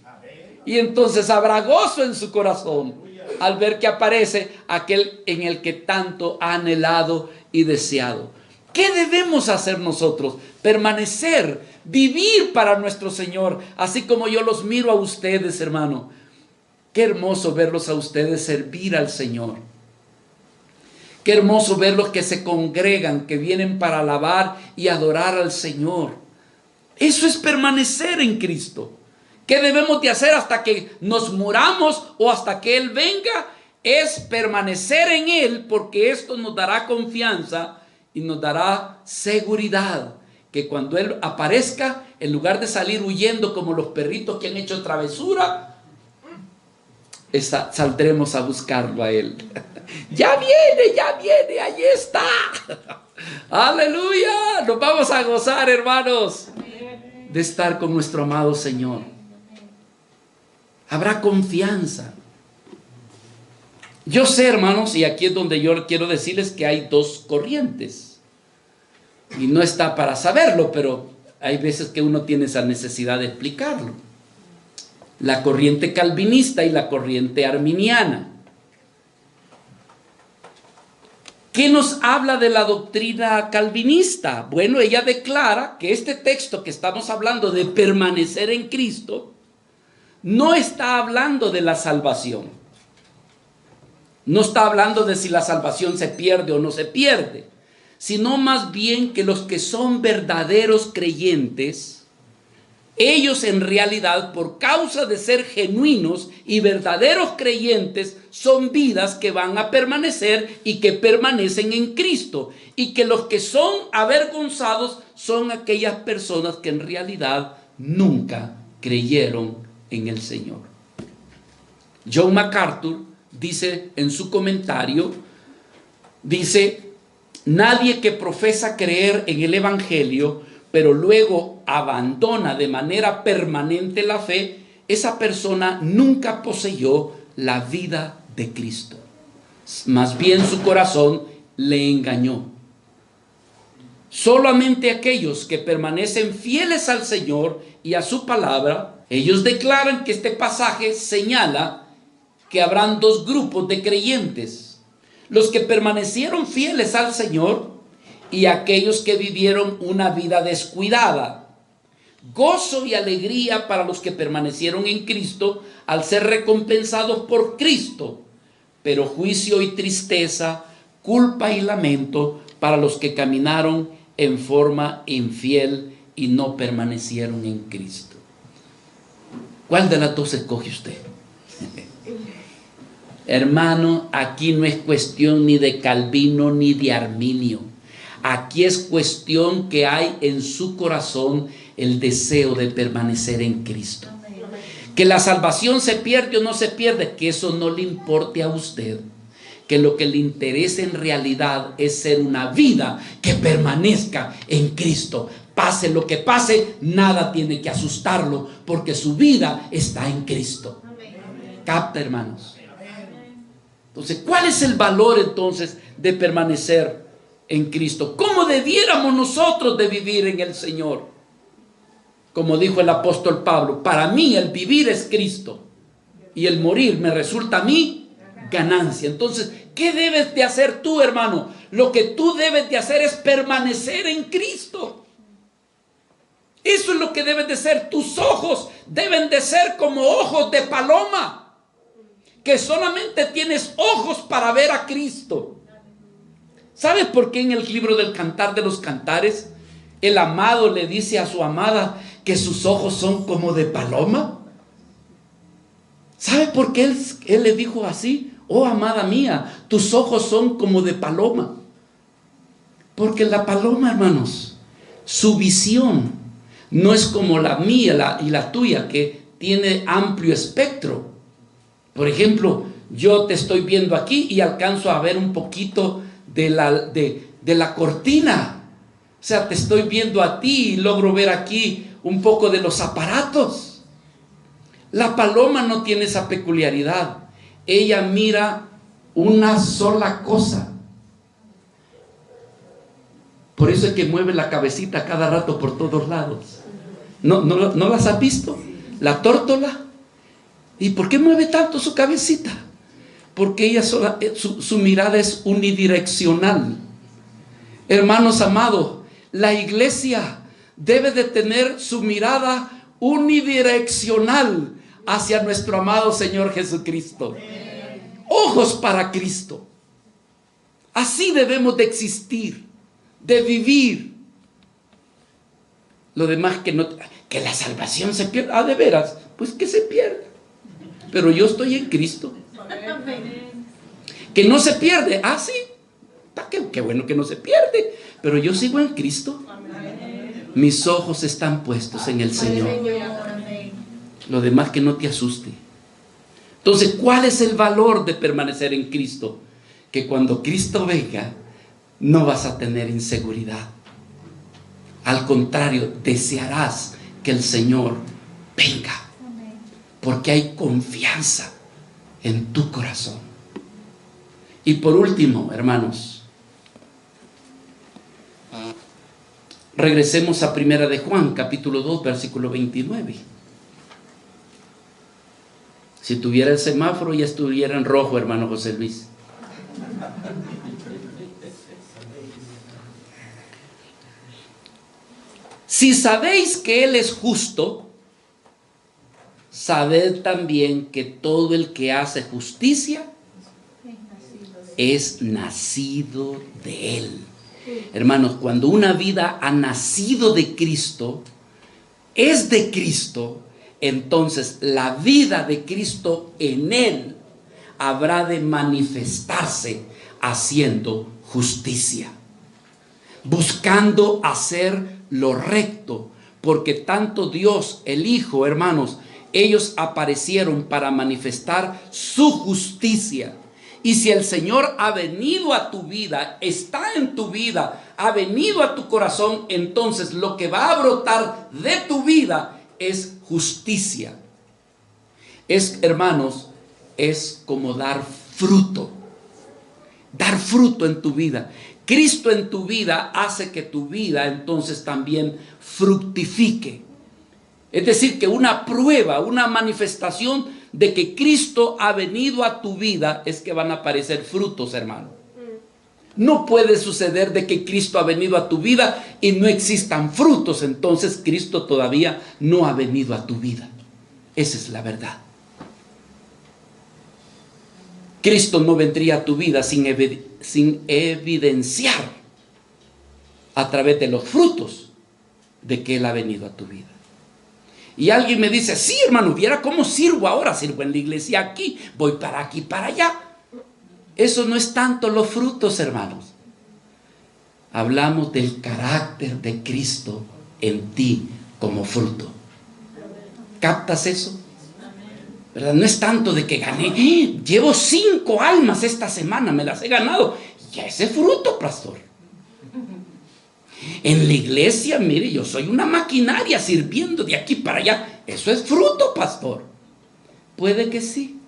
Y entonces habrá gozo en su corazón al ver que aparece aquel en el que tanto ha anhelado y deseado. ¿Qué debemos hacer nosotros? Permanecer, vivir para nuestro Señor, así como yo los miro a ustedes, hermano. Qué hermoso verlos a ustedes servir al Señor. Qué hermoso verlos que se congregan, que vienen para alabar y adorar al Señor. Eso es permanecer en Cristo. ¿Qué debemos de hacer hasta que nos muramos o hasta que Él venga? Es permanecer en Él, porque esto nos dará confianza y nos dará seguridad que cuando Él aparezca, en lugar de salir huyendo como los perritos que han hecho travesura, saldremos a buscarlo a Él. Ya viene, ahí está. Aleluya, nos vamos a gozar, hermanos, de estar con nuestro amado Señor. Habrá confianza. Yo sé, hermanos, y aquí es donde yo quiero decirles que hay dos corrientes. Y no está para saberlo, pero hay veces que uno tiene esa necesidad de explicarlo. La corriente calvinista y la corriente arminiana. ¿Qué nos habla de la doctrina calvinista? Bueno, ella declara que este texto que estamos hablando de permanecer en Cristo no está hablando de la salvación. No está hablando de si la salvación se pierde o no se pierde, sino más bien que los que son verdaderos creyentes, ellos en realidad, por causa de ser genuinos y verdaderos creyentes, son vidas que van a permanecer y que permanecen en Cristo. Y que los que son avergonzados son aquellas personas que en realidad nunca creyeron en el Señor. John MacArthur dice en su comentario, dice: nadie que profesa creer en el Evangelio pero luego abandona de manera permanente la fe, esa persona nunca poseyó la vida de Cristo. Más bien su corazón le engañó. Solamente aquellos que permanecen fieles al Señor y a su palabra, ellos declaran que este pasaje señala que habrán dos grupos de creyentes: los que permanecieron fieles al Señor y aquellos que vivieron una vida descuidada. Gozo y alegría para los que permanecieron en Cristo al ser recompensados por Cristo, pero juicio y tristeza, culpa y lamento para los que caminaron en forma infiel y no permanecieron en Cristo. ¿Cuál de las dos escoge usted? Hermano, aquí no es cuestión ni de Calvino ni de Arminio. Aquí es cuestión que hay en su corazón el deseo de permanecer en Cristo. Que la salvación se pierde o no se pierde, que eso no le importe a usted. Que lo que le interesa en realidad es ser una vida que permanezca en Cristo. Pase lo que pase, nada tiene que asustarlo, porque su vida está en Cristo. Capta, hermanos. Entonces, ¿cuál es el valor entonces de permanecer en Cristo? ¿Cómo debiéramos nosotros de vivir en el Señor? Como dijo el apóstol Pablo: para mí el vivir es Cristo y el morir me resulta a mí ganancia. Entonces, ¿qué debes de hacer tú, hermano? Lo que tú debes de hacer es permanecer en Cristo. Eso es lo que debes de ser. Tus ojos deben de ser como ojos de paloma, que solamente tienes ojos para ver a Cristo. ¿Sabes por qué en el libro del Cantar de los Cantares el amado le dice a su amada que sus ojos son como de paloma? ¿Sabe por qué él le dijo así? Oh, amada mía, tus ojos son como de paloma. Porque la paloma, hermanos, su visión no es como la mía y la tuya, que tiene amplio espectro. Por ejemplo, yo te estoy viendo aquí y alcanzo a ver un poquito de la cortina. O sea, te estoy viendo a ti y logro ver aquí un poco de los aparatos. La paloma no tiene esa peculiaridad. Ella mira una sola cosa. Por eso es que mueve la cabecita cada rato por todos lados. ¿No las has visto? La tórtola. ¿Y por qué mueve tanto su cabecita? Porque ella su mirada es unidireccional. Hermanos amados, la iglesia debe de tener su mirada unidireccional hacia nuestro amado Señor Jesucristo. Ojos para Cristo. Así debemos de existir, de vivir. Lo demás que la salvación se pierda. Ah, de veras, pues que se pierda. Pero yo estoy en Cristo. Que no se pierde. Ah, sí. Qué bueno que no se pierde, pero yo sigo en Cristo. Mis ojos están puestos en el Señor. Lo demás que no te asuste. Entonces, ¿cuál es el valor de permanecer en Cristo? Que cuando Cristo venga, no vas a tener inseguridad. Al contrario, desearás que el Señor venga, porque hay confianza en tu corazón. Y por último, hermanos, regresemos a Primera de Juan, capítulo 2, versículo 29. Si tuviera el semáforo, ya estuviera en rojo, hermano José Luis. Si sabéis que Él es justo, sabed también que todo el que hace justicia es nacido de Él. Hermanos, cuando una vida ha nacido de Cristo, es de Cristo, entonces la vida de Cristo en Él habrá de manifestarse haciendo justicia, buscando hacer lo recto, porque tanto Dios, el Hijo, hermanos, ellos aparecieron para manifestar su justicia. Y si el Señor ha venido a tu vida, está en tu vida, ha venido a tu corazón, entonces lo que va a brotar de tu vida es justicia. Es, hermanos, es como dar fruto en tu vida. Cristo en tu vida hace que tu vida entonces también fructifique. Es decir, que una prueba, una manifestación de que Cristo ha venido a tu vida es que van a aparecer frutos, hermano. No puede suceder de que Cristo ha venido a tu vida y no existan frutos. Entonces Cristo todavía no ha venido a tu vida. Esa es la verdad. Cristo no vendría a tu vida sin evidenciar a través de los frutos de que Él ha venido a tu vida. Y alguien me dice, sí, hermano, viera cómo sirvo ahora, sirvo en la iglesia aquí, voy para aquí, para allá. Eso no es tanto los frutos, hermanos. Hablamos del carácter de Cristo en ti como fruto. ¿Captas eso? ¿Verdad? No es tanto de que gané, llevo 5 almas esta semana, me las he ganado. Ya ese fruto, pastor. En la iglesia, mire, yo soy una maquinaria sirviendo de aquí para allá. Eso es fruto, pastor. Puede que sí,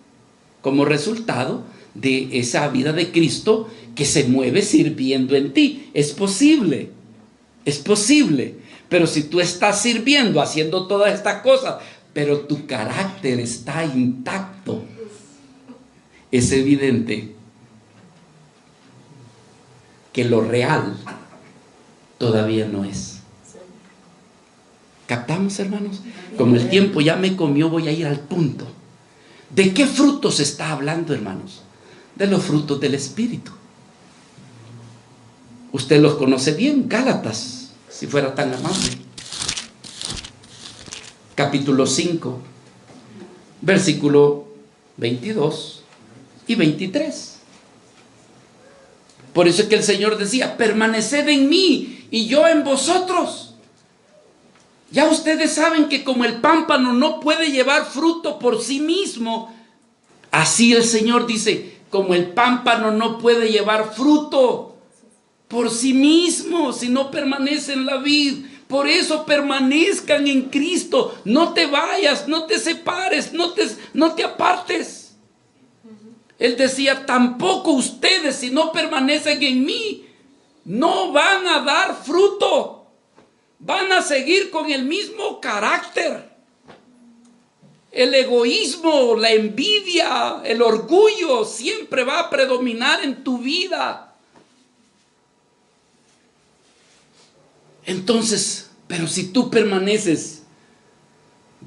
como resultado de esa vida de Cristo que se mueve sirviendo en ti. Es posible. Pero si tú estás sirviendo, haciendo todas estas cosas, pero tu carácter está intacto, es evidente que lo real todavía no es. ¿Captamos, hermanos? Como el tiempo ya me comió, voy a ir al punto. ¿De qué frutos está hablando, hermanos? De los frutos del Espíritu. Usted los conoce bien, Gálatas, si fuera tan amable. Capítulo 5, versículo 22 y 23. Por eso es que el Señor decía, permaneced en mí y yo en vosotros. Ya ustedes saben que como el pámpano no puede llevar fruto por sí mismo, así el Señor dice, como el pámpano no puede llevar fruto por sí mismo si no permanece en la vid. Por eso permanezcan en Cristo. No te vayas, no te separes, no te apartes. Él decía, tampoco ustedes, si no permanecen en mí, no van a dar fruto. Van a seguir con el mismo carácter. El egoísmo, la envidia, el orgullo siempre va a predominar en tu vida. Entonces, pero si tú permaneces,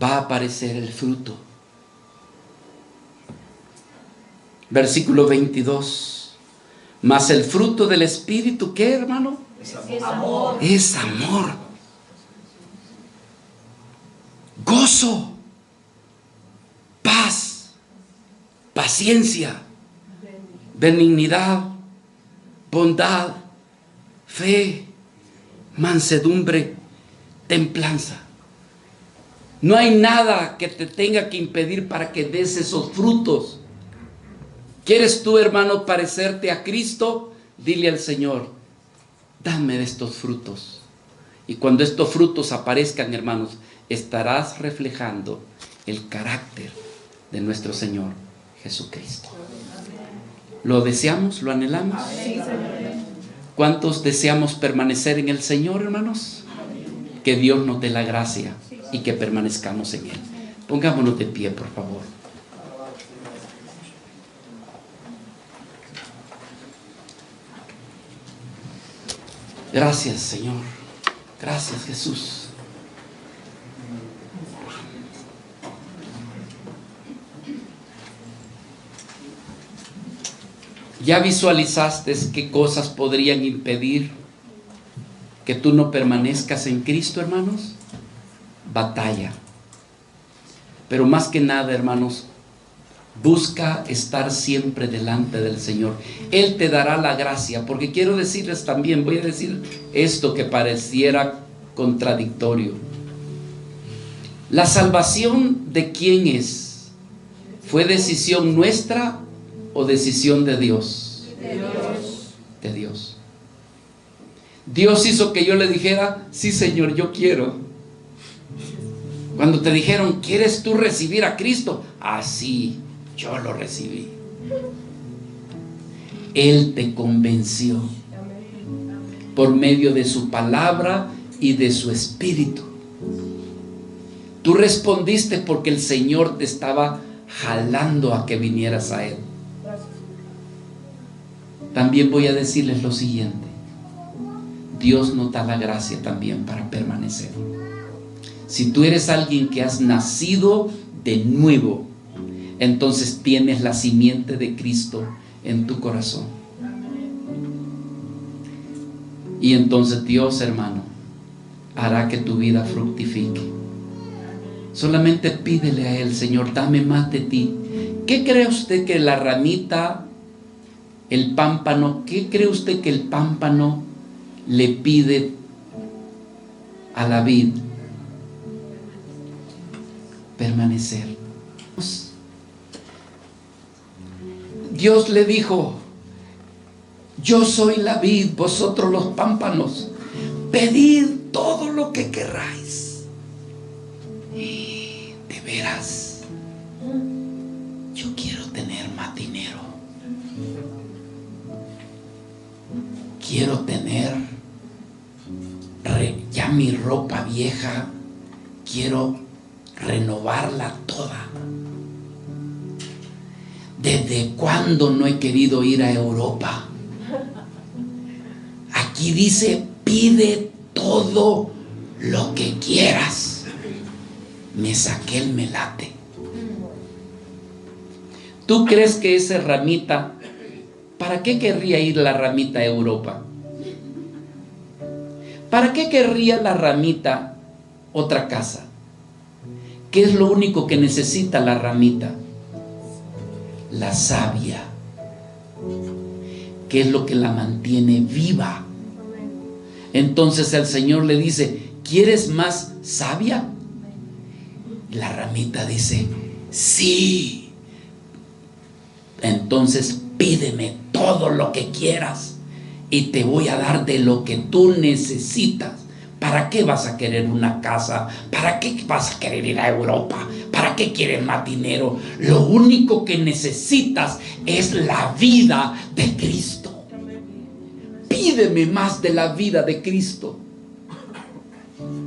va a aparecer el fruto. Versículo 22. Mas el fruto del Espíritu, ¿qué, hermano? Es amor. Es amor. Gozo. Paz. Paciencia. Benignidad. bondad, fe, mansedumbre, templanza. No hay nada que te tenga que impedir para que des esos frutos. ¿Quieres tú, hermano, parecerte a Cristo? Dile al Señor, dame de estos frutos. Y cuando estos frutos aparezcan, hermanos, estarás reflejando el carácter de nuestro Señor Jesucristo. ¿Lo deseamos? ¿Lo anhelamos? ¿Cuántos deseamos permanecer en el Señor, hermanos? Que Dios nos dé la gracia y que permanezcamos en Él. Pongámonos de pie, por favor. Gracias, Señor. Gracias, Jesús. ¿Ya visualizaste qué cosas podrían impedir que tú no permanezcas en Cristo, hermanos? Batalla. Pero más que nada, hermanos, busca estar siempre delante del Señor. Él te dará la gracia, porque quiero decirles también, voy a decir esto que pareciera contradictorio. ¿La salvación de quién es? ¿Fue decisión nuestra o decisión de Dios? De Dios. Dios hizo que yo le dijera, sí, Señor, yo quiero. Cuando te dijeron, ¿quieres tú recibir a Cristo? Sí, yo lo recibí. Él te convenció por medio de su palabra y de su espíritu. Tú respondiste porque el Señor te estaba jalando a que vinieras a Él. También voy a decirles lo siguiente: Dios nos da la gracia también para permanecer. Si tú eres alguien que has nacido de nuevo, entonces tienes la simiente de Cristo en tu corazón. Y entonces Dios, hermano, hará que tu vida fructifique. Solamente pídele a Él, Señor, dame más de ti. ¿Qué cree usted que la ramita, el pámpano, qué cree usted que el pámpano le pide a la vid? Permanecer. Dios le dijo: yo soy la vid, vosotros los pámpanos. Pedid todo lo que querráis. De veras, yo quiero tener más dinero. Quiero tener ya mi ropa vieja, quiero renovarla toda. ¿Desde cuándo no he querido ir a Europa? Aquí dice: pide todo lo que quieras. Me saqué el melate. ¿Tú crees que esa ramita, para qué querría ir la ramita a Europa? ¿Para qué querría la ramita otra casa? ¿Qué es lo único que necesita la ramita? La savia. ¿Qué es lo que la mantiene viva? Entonces el Señor le dice: ¿quieres más savia? La ramita dice: sí. Entonces pídeme todo lo que quieras y te voy a dar de lo que tú necesitas. ¿Para qué vas a querer una casa? ¿Para qué vas a querer ir a Europa? ¿Para qué quieres más dinero? Lo único que necesitas es la vida de Cristo. Pídeme más de la vida de Cristo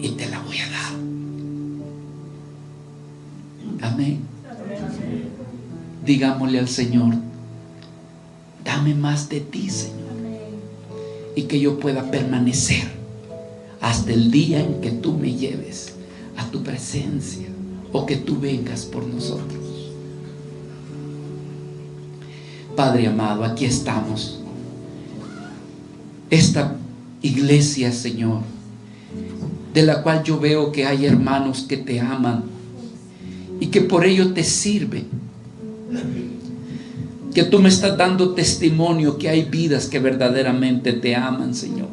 y te la voy a dar. Amén. Digámosle al Señor: dame más de ti, Señor, y que yo pueda permanecer hasta el día en que tú me lleves a tu presencia o que tú vengas por nosotros. Padre amado, aquí estamos. Esta iglesia, Señor, de la cual yo veo que hay hermanos que te aman y que por ello te sirven. que tú me estás dando testimonio que hay vidas que verdaderamente te aman, Señor.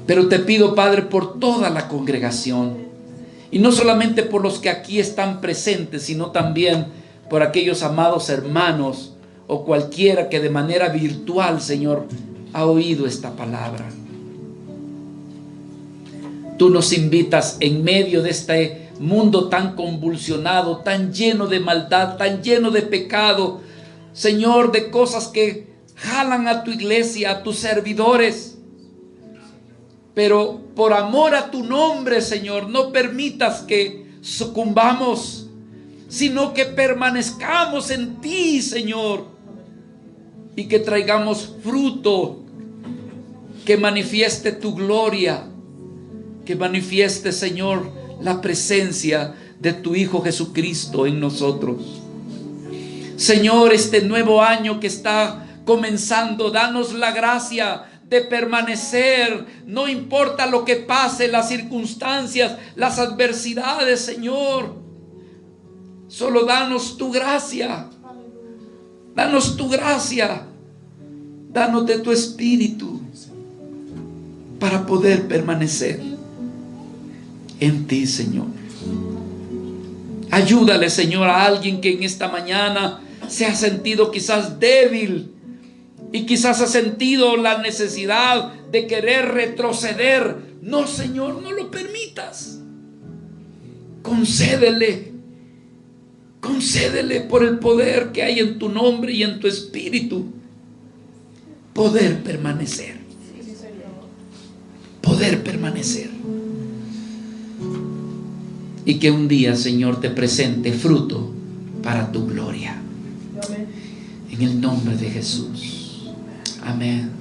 Pero te pido, Padre, por toda la congregación, y no solamente por los que aquí están presentes, sino también por aquellos amados hermanos o cualquiera que de manera virtual, Señor, ha oído esta palabra. Tú nos invitas en medio de este mundo tan convulsionado, tan lleno de maldad, tan lleno de pecado, Señor, de cosas que jalan a tu iglesia, a tus servidores. Pero por amor a tu nombre, Señor, no permitas que sucumbamos, sino que permanezcamos en ti, Señor, y que traigamos fruto que manifieste tu gloria, que manifieste, Señor, la presencia de tu Hijo Jesucristo en nosotros. Señor, este nuevo año que está comenzando, danos la gracia de permanecer, no importa lo que pase, las circunstancias, las adversidades, Señor. Solo danos tu gracia. Danos tu gracia. Danos de tu espíritu para poder permanecer en ti, Señor. Ayúdale, Señor, a alguien que en esta mañana se ha sentido quizás débil y quizás ha sentido la necesidad de querer retroceder. No, Señor, no lo permitas. Concédele por el poder que hay en tu nombre y en tu espíritu, poder permanecer. Poder permanecer. Y que un día, Señor, te presente fruto para tu gloria. En el nombre de Jesús. Amén.